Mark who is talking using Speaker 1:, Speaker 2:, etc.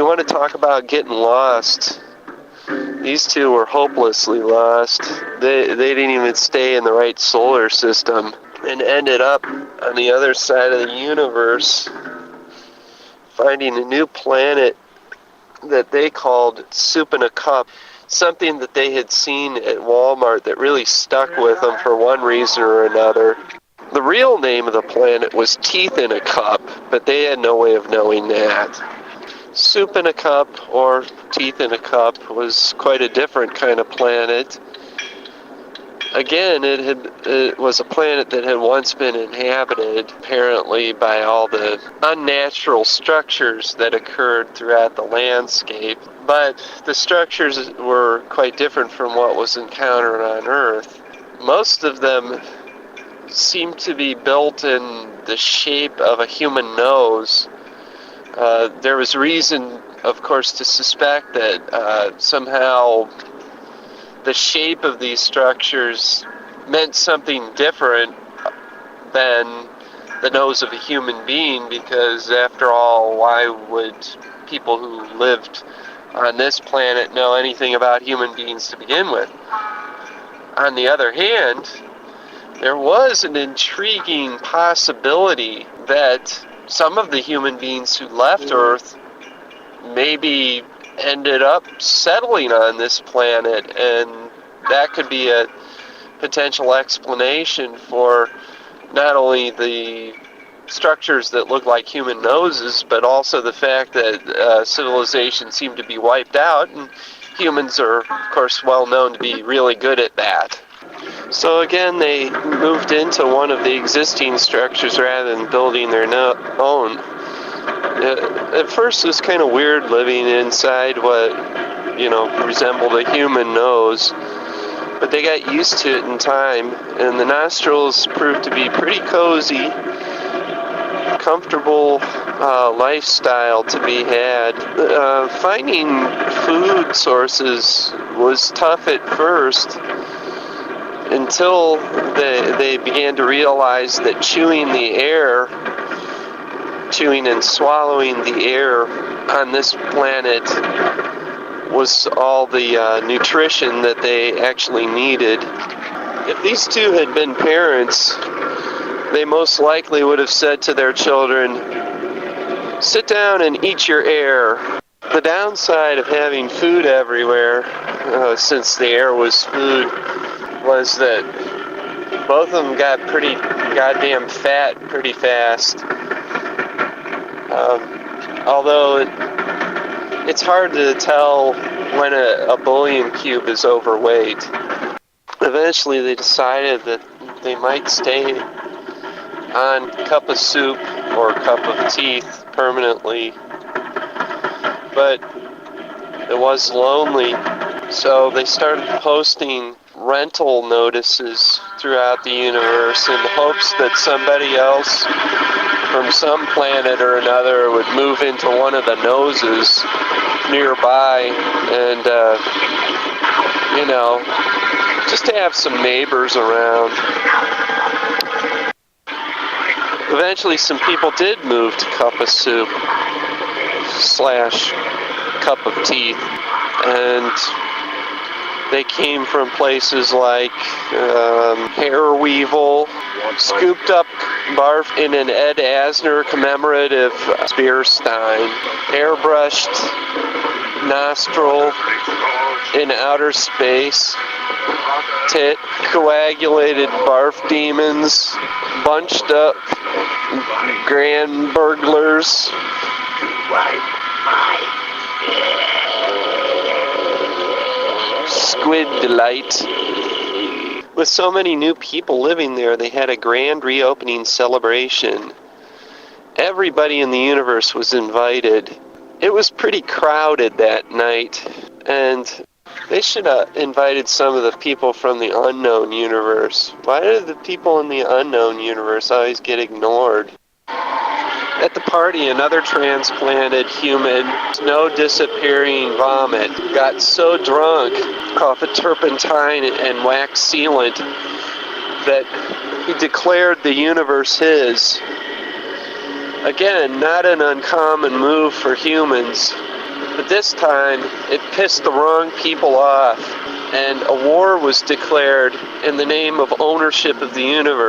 Speaker 1: want to talk about getting lost. These two were hopelessly lost. They didn't even stay in the right solar system and ended up on the other side of the universe, finding a new planet that they called Soup in a Cup, something that they had seen at Walmart that really stuck with them for one reason or another. The real name of the planet was Teeth in a Cup, but they had no way of knowing that. Soup in a Cup, or Teeth in a Cup, was quite a different kind of planet. Again, it was a planet that had once been inhabited, apparently, by all the unnatural structures that occurred throughout the landscape. But the structures were quite different from what was encountered on Earth. Most of them seemed to be built in the shape of a human nose. There was reason, of course, to suspect that somehow the shape of these structures meant something different than the nose of a human being, because after all, why would people who lived on this planet know anything about human beings to begin with? On the other hand, there was an intriguing possibility that some of the human beings who left Earth maybe ended up settling on this planet, and that could be a potential explanation for not only the structures that look like human noses, but also the fact that civilization seemed to be wiped out, and humans are, of course, well known to be really good at that. So again, they moved into one of the existing structures rather than building their own. At first, it was kind of weird living inside what, resembled a human nose, but they got used to it in time, and the nostrils proved to be pretty cozy, comfortable lifestyle to be had. Finding food sources was tough at first, until they began to realize that chewing and swallowing the air on this planet was all the nutrition that they actually needed. If these two had been parents, they most likely would have said to their children, "Sit down and eat your air." The downside of having food everywhere, since the air was food, was that both of them got pretty goddamn fat pretty fast. Although it's hard to tell when a bouillon cube is overweight. Eventually they decided that they might stay on cup of soup or cup of teeth permanently, but it was lonely, so they started posting rental notices throughout the universe in the hopes that somebody else from some planet or another would move into one of the noses nearby, and just to have some neighbors around. Eventually some people did move to cup of soup / cup of teeth, and they came from places like hair weevil, scooped up barf in an Ed Asner commemorative beer stein, airbrushed nostril in outer space, tit, coagulated barf demons, bunched up grand burglars, squid delight. With so many new people living there, they had a grand reopening celebration. Everybody in the universe was invited. It was pretty crowded that night, and they should have invited some of the people from the unknown universe. Why do the people in the unknown universe always get ignored? At the party, another transplanted human, no disappearing vomit, got so drunk off of turpentine and wax sealant that he declared the universe his. Again, not an uncommon move for humans. But this time, it pissed the wrong people off, and a war was declared in the name of ownership of the universe.